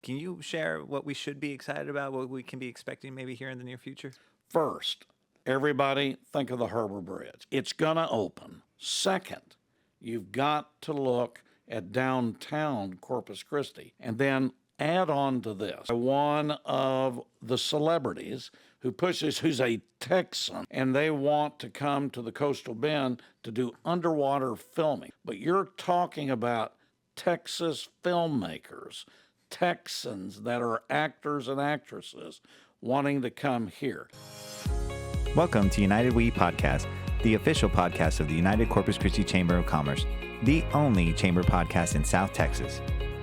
Can you share what we should be excited about, what we can be expecting maybe here in the near future? First, everybody think of the Harbor Bridge. It's going to open. Second, you've got to look at downtown Corpus Christi. And then add on to this one of the celebrities who pushes, who's a Texan, and they want to come to the Coastal Bend to do underwater filming. But you're talking about Texas filmmakers, Texans that are actors and actresses wanting to come here. Welcome to United We Podcast, the official podcast of the United Corpus Christi Chamber of Commerce, the only chamber podcast in South Texas.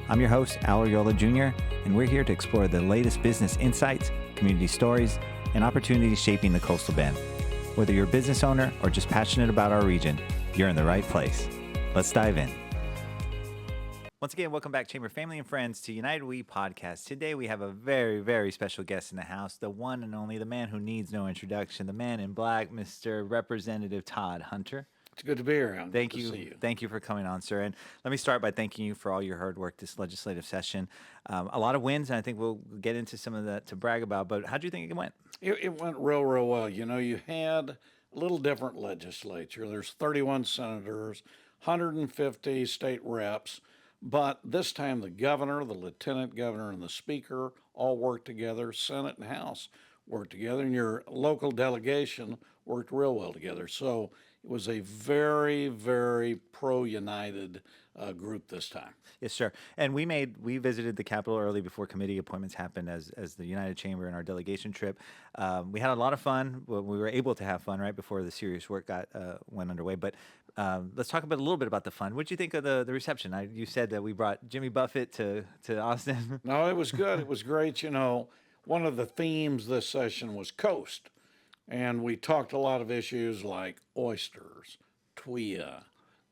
I'm your host, Arreola Jr., and we're here to explore the latest business insights, community stories, and opportunities shaping the Coastal Bend. Whether you're a business owner or just passionate about our region, you're in the right place. Let's dive in. Once again, welcome back, Chamber family and friends, to United We Podcast. Today we have a very, very special guest in the house, the one and only, the man who needs no introduction, the man in black, Mr. Representative Todd Hunter. It's good to be here. Thank you. Thank you for coming on, sir. And let me start by thanking you for all your hard work this legislative session. A lot of wins, and I think we'll get into some of that to brag about. But how do you think it went? It went real well. You know, you had a little different legislature. There's 31 senators, 150 state reps. But this time the governor, the lieutenant governor, and the speaker all worked together. Senate and House worked together, and your local delegation worked real well together. So it was a very, very pro-United group this time. Yes, sir. And we visited the Capitol early before committee appointments happened as the United Chamber in our delegation trip. We had a lot of fun. Well, we were able to have fun right before the serious work went underway. But let's talk a little bit about the fun. What did you think of the reception? You said that we brought Jimmy Buffett to Austin. No, it was good. It was great. You know, one of the themes this session was coast. And we talked a lot of issues like oysters, tuya,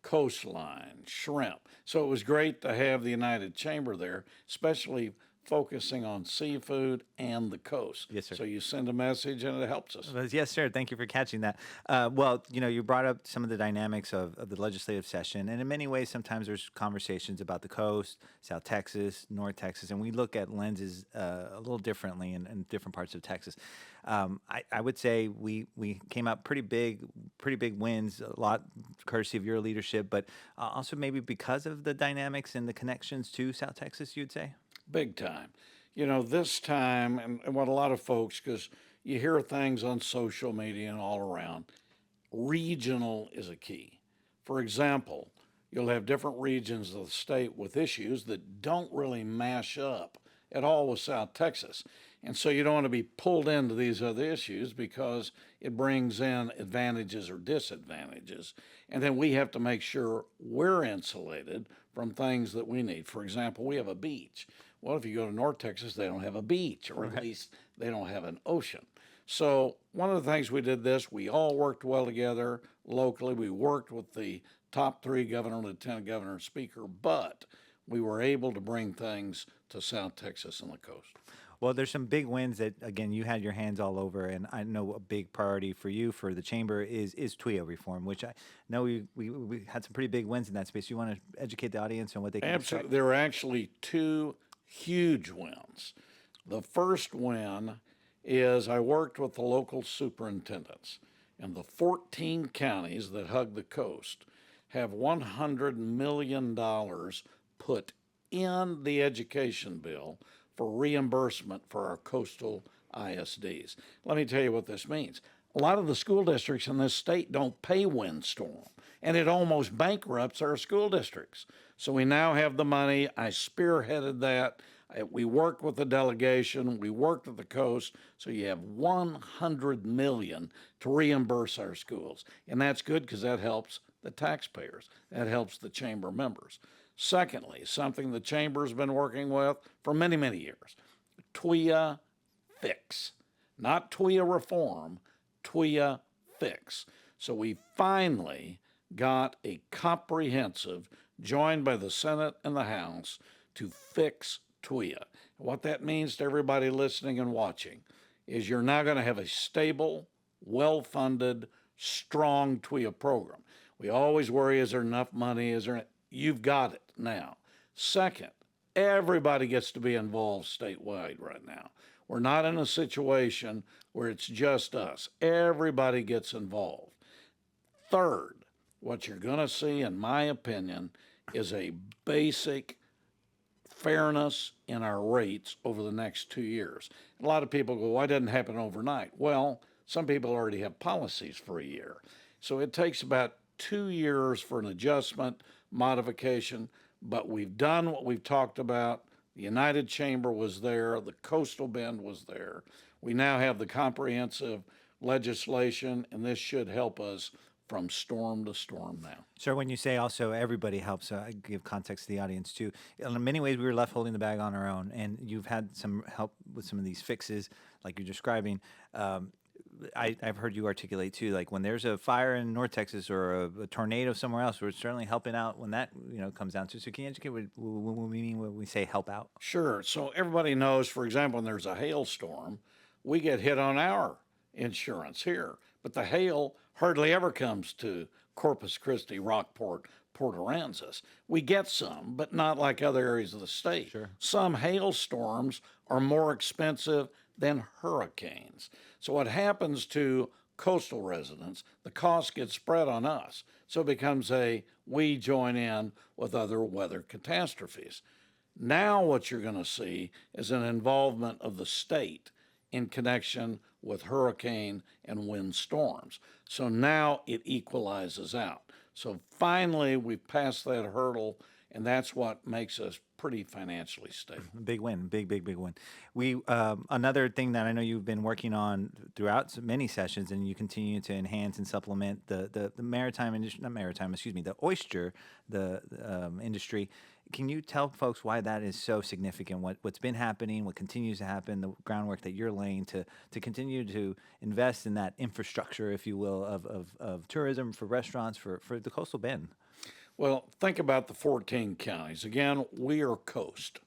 coastline, shrimp. So it was great to have the United Chamber there, especially focusing on seafood and the coast. Yes, sir. So you send a message and it helps us. Yes, sir. Thank you for catching that. Well, you know, you brought up some of the dynamics of the legislative session, and in many ways, sometimes there's conversations about the coast, South Texas, North Texas, and we look at lenses a little differently in different parts of Texas. I would say we came out pretty big wins, a lot courtesy of your leadership, but also maybe because of the dynamics and the connections to South Texas, you'd say? Big time. You know, this time, and what a lot of folks, because you hear things on social media and all around, regional is a key. For example, you'll have different regions of the state with issues that don't really mash up at all with South Texas. And so you don't want to be pulled into these other issues because it brings in advantages or disadvantages. And then we have to make sure we're insulated from things that we need. For example, we have a beach. Well, if you go to North Texas, they don't have a beach, or at least they don't have an ocean. So one of the things we did we all worked well together locally. We worked with the top three, governor, lieutenant governor, and speaker, but we were able to bring things to South Texas and the coast. Well, there's some big wins that, again, you had your hands all over, and I know a big priority for you, for the chamber, is TWIA reform, which I know we had some pretty big wins in that space. You want to educate the audience on what they can Absolutely. expect? There were actually two huge wins. The first win is I worked with the local superintendents, and the 14 counties that hug the coast have $100 million put in the education bill for reimbursement for our coastal ISDs. Let me tell you what this means. A lot of the school districts in this state don't pay windstorm, and it almost bankrupts our school districts. So we now have the money. I spearheaded that. We worked with the delegation. We worked with the coast. So you have $100 million to reimburse our schools. And that's good because that helps the taxpayers. That helps the chamber members. Secondly, something the chamber's been working with for many, many years, TWIA fix. Not TWIA reform, TWIA fix. So we finally got a comprehensive, joined by the Senate and the House, to fix TWIA. What that means to everybody listening and watching is you're now going to have a stable, well-funded, strong TWIA program. We always worry, is there enough money? You've got it now. Second, Everybody gets to be involved statewide right now. We're not in a situation where it's just us. Everybody gets involved. Third, what you're going to see, in my opinion, is a basic fairness in our rates over the next 2 years. A lot of people go, why didn't it happen overnight? Well, some people already have policies for a year. So it takes about 2 years for an adjustment, modification, but we've done what we've talked about. The United Chamber was there, the Coastal Bend was there. We now have the comprehensive legislation, and this should help us from storm to storm now. Sir, when you say also everybody helps, I give context to the audience too. In many ways, we were left holding the bag on our own, and you've had some help with some of these fixes, like you're describing. I've heard you articulate too, like when there's a fire in North Texas or a tornado somewhere else, we're certainly helping out when that comes down to. So can you educate what we mean when we say help out? Sure. So everybody knows, for example, when there's a hailstorm, we get hit on our insurance here, but the hail hardly ever comes to Corpus Christi, Rockport, Port Aransas. We get some, but not like other areas of the state. Sure. Some hailstorms are more expensive than hurricanes. So what happens to coastal residents, the cost gets spread on us. So it becomes we join in with other weather catastrophes. Now what you're going to see is an involvement of the state in connection with hurricane and wind storms. So now it equalizes out. So finally, we've passed that hurdle, and that's what makes us pretty financially stable. Big win, big win. We another thing that I know you've been working on throughout many sessions, and you continue to enhance and supplement the maritime industry, not maritime, excuse me, the oyster, the industry. Can you tell folks why that is so significant? What's been happening, what continues to happen, the groundwork that you're laying to continue to invest in that infrastructure, if you will, of tourism for restaurants for the coastal bend? Well, think about the 14 counties. Again, we are coast.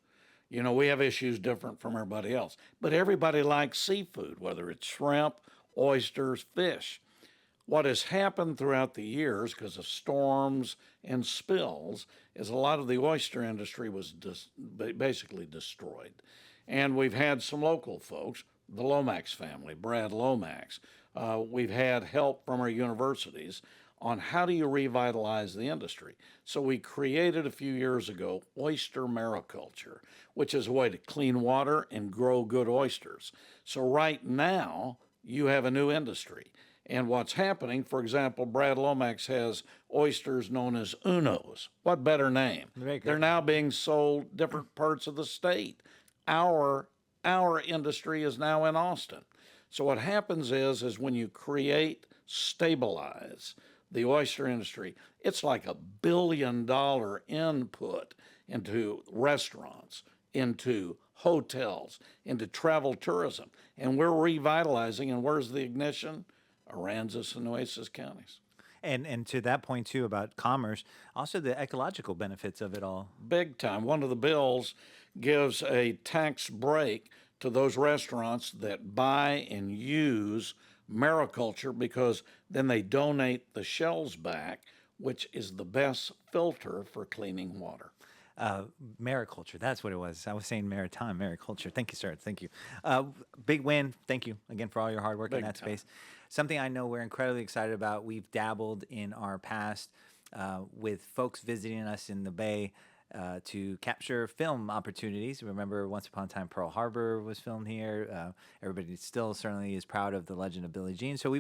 We have issues different from everybody else, but everybody likes seafood, whether it's shrimp, oysters, fish. What has happened throughout the years because of storms and spills is a lot of the oyster industry was basically destroyed. And we've had some local folks, the Lomax family, Brad Lomax. We've had help from our universities on how do you revitalize the industry. So we created a few years ago oyster mariculture, which is a way to clean water and grow good oysters. So right now, you have a new industry. And what's happening, for example, Brad Lomax has oysters known as Unos. What better name? They're now being sold different parts of the state. Our industry is now in Austin. So what happens is when you stabilize the oyster industry, it's like $1 billion input into restaurants, into hotels, into travel tourism. And we're revitalizing, and where's the ignition? Aransas and Nueces counties. And to that point too about commerce, also the ecological benefits of it all. Big time. One of the bills gives a tax break to those restaurants that buy and use mariculture because then they donate the shells back, which is the best filter for cleaning water. Mariculture, that's what it was. I was saying maritime, mariculture. Thank you, sir. Thank you. Big win. Thank you again for all your hard work in that space. Something I know we're incredibly excited about. We've dabbled in our past with folks visiting us in the Bay to capture film opportunities. Remember, once upon a time, Pearl Harbor was filmed here. Everybody still certainly is proud of the legend of Billie Jean. So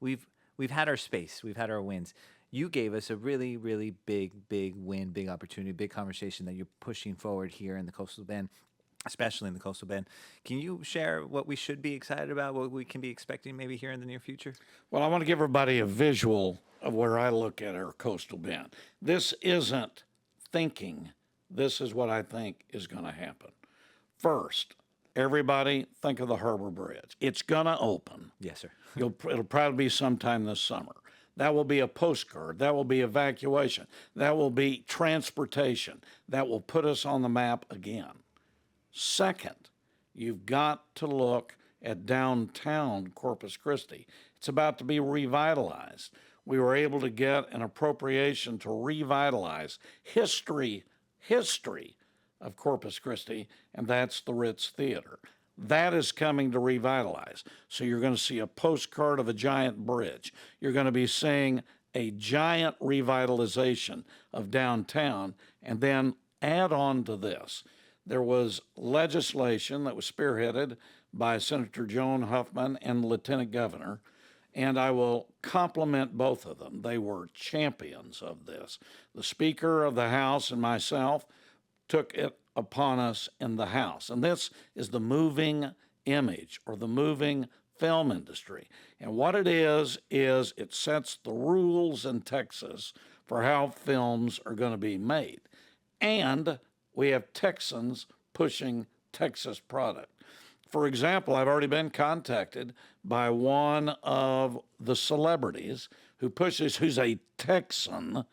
we've had our space. We've had our wins. You gave us a really, really big win, big opportunity, big conversation that you're pushing forward here in the Coastal Bend, especially in the Coastal Bend. Can you share what we should be excited about, what we can be expecting maybe here in the near future? Well, I want to give everybody a visual of where I look at our Coastal Bend. This isn't thinking. This is what I think is going to happen. First, everybody think of the Harbor Bridge. It's going to open. Yes, sir. It'll probably be sometime this summer. That will be a postcard. That will be evacuation. That will be transportation. That will put us on the map again. Second, you've got to look at downtown Corpus Christi. It's about to be revitalized. We were able to get an appropriation to revitalize history of Corpus Christi, and that's the Ritz Theater. That is coming to revitalize. So you're going to see a postcard of a giant bridge. You're going to be seeing a giant revitalization of downtown, and then add on to this. There was legislation that was spearheaded by Senator Joan Huffman and the Lieutenant Governor, and I will compliment both of them. They were champions of this. The Speaker of the House and myself took it upon us in the House. And this is the moving image or the moving film industry. And what it is it sets the rules in Texas for how films are going to be made. And we have Texans pushing Texas product. For example, I've already been contacted by one of the celebrities who's a Texan,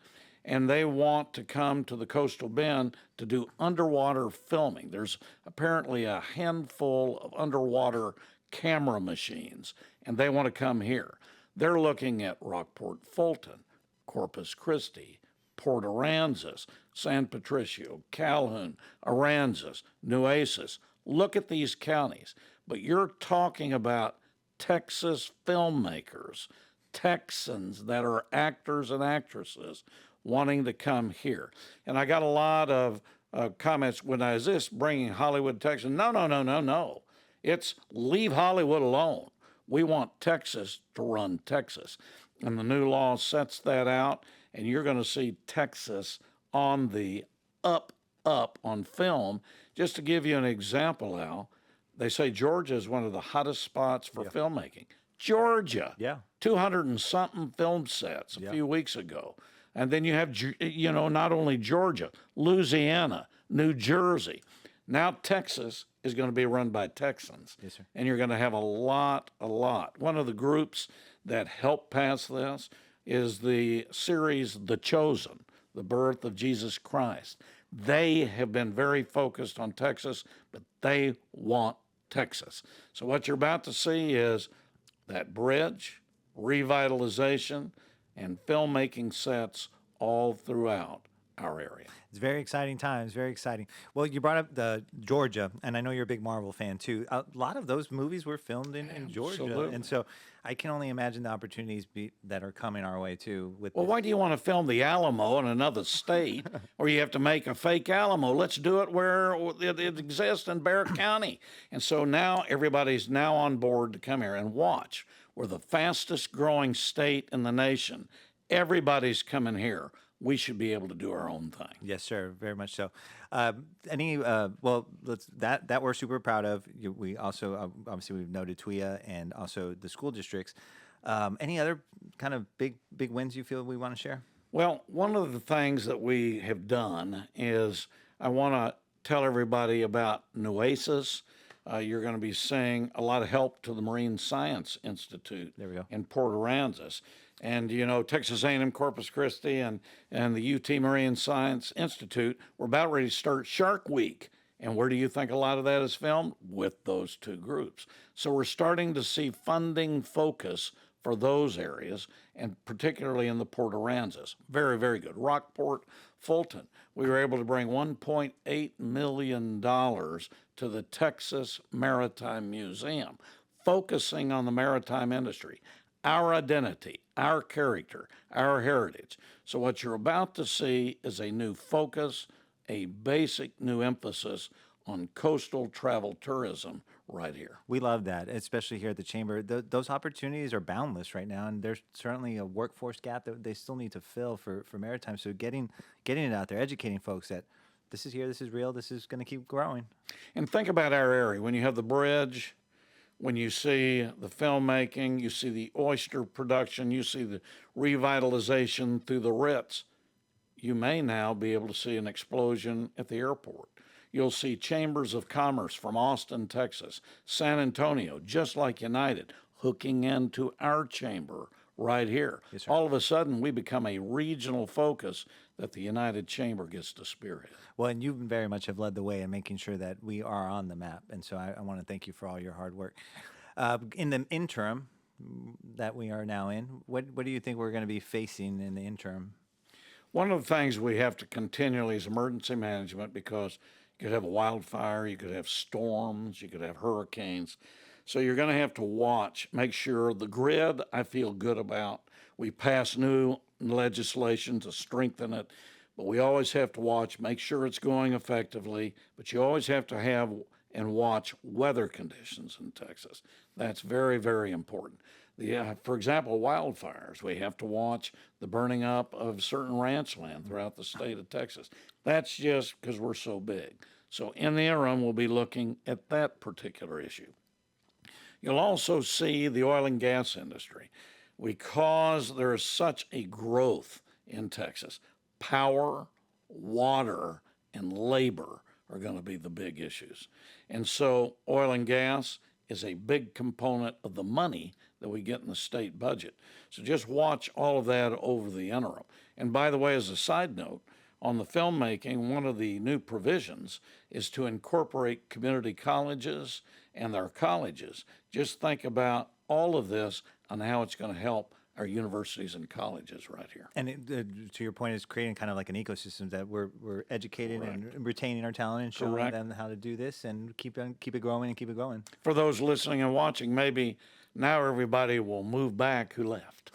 and they want to come to the Coastal Bend to do underwater filming. There's apparently a handful of underwater camera machines, and they want to come here. They're looking at Rockport Fulton, Corpus Christi, Port Aransas, San Patricio, Calhoun, Aransas, Nueces. Look at these counties. But you're talking about Texas filmmakers, Texans that are actors and actresses wanting to come here. And I got a lot of comments when is this bringing Hollywood to Texas? No. It's leave Hollywood alone. We want Texas to run Texas. And the new law sets that out, and you're going to see Texas on the up on film. Just to give you an example, Al, they say Georgia is one of the hottest spots for filmmaking. Georgia, 200 and something film sets a few weeks ago. And then you have, not only Georgia, Louisiana, New Jersey. Now Texas is going to be run by Texans. Yes, sir. And you're going to have a lot. One of the groups that helped pass this is the series The Chosen, the birth of Jesus Christ. They have been very focused on Texas, but they want Texas. So what you're about to see is that bridge, revitalization, and filmmaking sets all throughout our area. It's very exciting times, very exciting. Well, you brought up the Georgia, and I know you're a big Marvel fan too. A lot of those movies were filmed in Georgia, and so I can only imagine the opportunities that are coming our way too. Why do you want to film the Alamo in another state, or you have to make a fake Alamo? Let's do it where it exists in Bexar County. And so now everybody's now on board to come here and watch. We're the fastest growing state in the nation. Everybody's coming here. We should be able to do our own thing. Yes, sir. Very much so. That we're super proud of. We also obviously we've noted TWIA and also the school districts. Any other kind of big wins you feel we want to share? Well, one of the things that we have done is I want to tell everybody about Nueces. You're going to be seeing a lot of help to the Marine Science Institute in Port Aransas. And, Texas A&M Corpus Christi and the UT Marine Science Institute, we're about ready to start Shark Week. And where do you think a lot of that is filmed? With those two groups. So we're starting to see funding focus for those areas, and particularly in the Port Aransas. Very, very good. Rockport, Fulton, we were able to bring $1.8 million to the Texas Maritime Museum, focusing on the maritime industry, our identity, our character, our heritage. So what you're about to see is a new focus, a basic new emphasis on coastal travel tourism right here. We love that, especially here at the Chamber. Those opportunities are boundless right now, and there's certainly a workforce gap that they still need to fill for maritime. So getting it out there, educating folks that this is here, this is real, this is going to keep growing. And think about our area. When you have the bridge, when you see the filmmaking, you see the oyster production, you see the revitalization through the Ritz, you may now be able to see an explosion at the airport. You'll see chambers of commerce from Austin, Texas, San Antonio, just like United, hooking into our chamber right here. Yes, sir. All of a sudden, we become a regional focus that the United Chamber gets to spearhead. Well, and you very much have led the way in making sure that we are on the map. And so I want to thank you for all your hard work. In the interim that we are now in, what do you think we're going to be facing in the interim? One of the things we have to continually is emergency management, because You could have a wildfire, you could have storms, you could have hurricanes. So you're going to have to watch, make sure the grid I feel good about. We passed new legislation to strengthen it, but we always have to watch, make sure it's going effectively, but you always have to have and watch weather conditions in Texas. That's very, very important. For example, wildfires. We have to watch the burning up of certain ranch land throughout the state of Texas. That's just because we're so big. So in the interim, we'll be looking at that particular issue. You'll also see the oil and gas industry. Because there is such a growth in Texas, power, water, and labor are going to be the big issues. And so oil and gas is a big component of the money that we get in the state budget. So just watch all of that over the interim. And by the way, as a side note, on the filmmaking, one of the new provisions is to incorporate community colleges and their colleges. Just think about all of this and how it's going to help our universities and colleges right here. And to your point, is creating kind of like an ecosystem that we're educated and retaining our talent and showing them how to do this and keep it growing and keep it going. For those listening and watching, maybe now everybody will move back who left.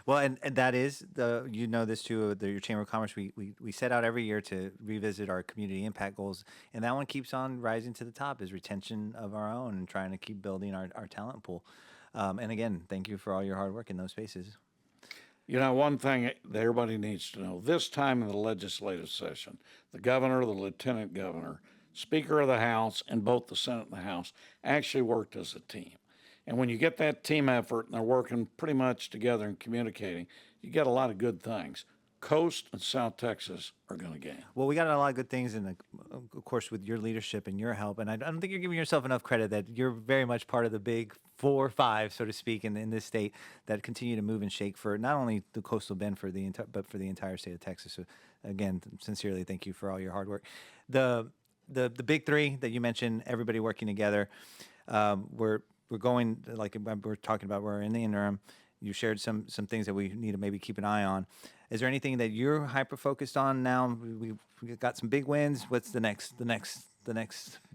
Well, and that is this too. Your Chamber of Commerce, we set out every year to revisit our community impact goals, and that one keeps on rising to the top. Is retention of our own and trying to keep building our talent pool. And again, thank you for all your hard work in those spaces. You know, one thing that everybody needs to know, this time in the legislative session, the governor, the lieutenant governor, Speaker of the House, and both the Senate and the House actually worked as a team. And when you get that team effort and they're working pretty much together and communicating, you get a lot of good things. Coast and South Texas are going to gain. Well, we got a lot of good things, and of course, with your leadership and your help. And I don't think you're giving yourself enough credit that you're very much part of the big 4 or 5, so to speak, in this state that continue to move and shake for not only the coastal bend but for the entire state of Texas. So, again, sincerely, thank you for all your hard work. The big 3 that you mentioned, everybody working together. We're going, like we're talking about. We're in the interim. You shared some things that we need to maybe keep an eye on. Is there anything that you're hyper focused on now? We've got some big wins. What's the next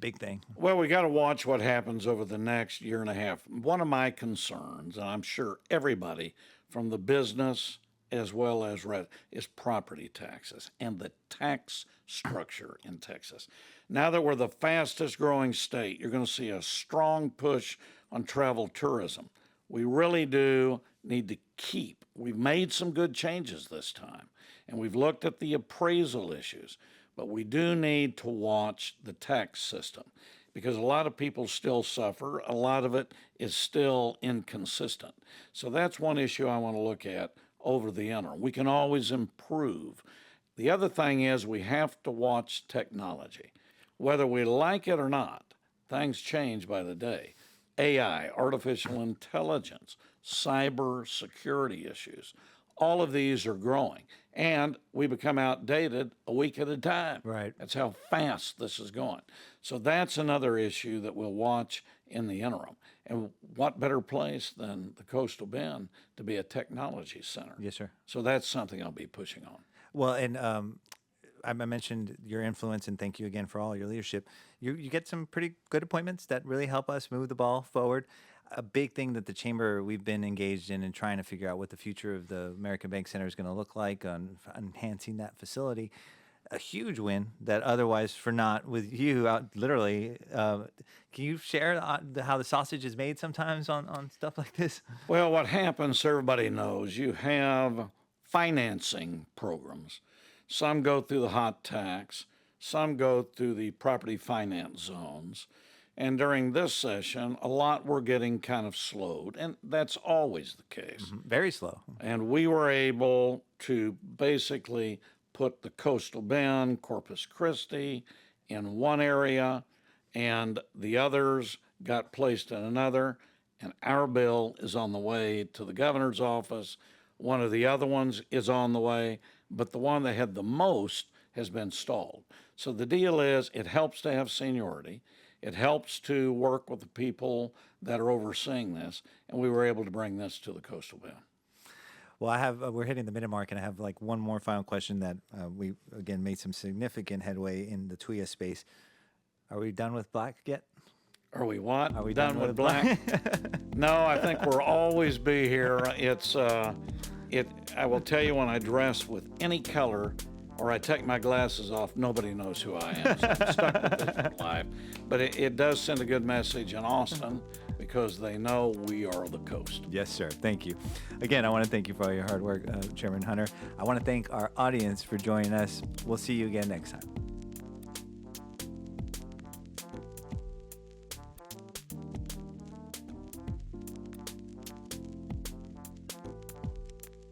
big thing? Well, we got to watch what happens over the next year and a half. One of my concerns, and I'm sure everybody from the business as well as is property taxes and the tax structure in Texas. Now that we're the fastest growing state, you're going to see a strong push on travel tourism. We really do need to keep. We've made some good changes this time, and we've looked at the appraisal issues, but we do need to watch the tax system because a lot of people still suffer. A lot of it is still inconsistent. So that's one issue I want to look at over the interim. We can always improve. The other thing is we have to watch technology. Whether we like it or not, things change by the day. AI, artificial intelligence, cyber security issues, all of these are growing. And we become outdated a week at a time. Right. That's how fast this is going. So that's another issue that we'll watch in the interim. And what better place than the Coastal Bend to be a technology center? Yes, sir. So that's something I'll be pushing on. Well, and I mentioned your influence, and thank you again for all your leadership. You get some pretty good appointments that really help us move the ball forward. A big thing that the Chamber, we've been engaged in and trying to figure out what the future of the American Bank Center is going to look like on enhancing that facility. A huge win that otherwise for not with you out literally. Can you share how the sausage is made sometimes on stuff like this? Well, what happens, everybody knows, you have financing programs. Some go through the hot tax, some go through the property finance zones. And during this session, a lot were getting kind of slowed, and that's always the case. Mm-hmm. Very slow. And we were able to basically put the Coastal Bend, Corpus Christi in one area, and the others got placed in another. And our bill is on the way to the governor's office. One of the other ones is on the way, but the one that had the most has been stalled. So the deal is it helps to have seniority. It helps to work with the people that are overseeing this, and we were able to bring this to the Coastal Bend. Well, we're hitting the minute mark, and I have like one more final question that we again made some significant headway in the TWIA space. Are we done with black yet? Are we what? Are we done with black? No, I think we'll always be here. I will tell you, when I dress with any color or I take my glasses off, nobody knows who I am. So I'm stuck with this for life. But it does send a good message in Austin because they know we are the coast. Yes, sir. Thank you. Again, I want to thank you for all your hard work, Chairman Hunter. I want to thank our audience for joining us. We'll see you again next time.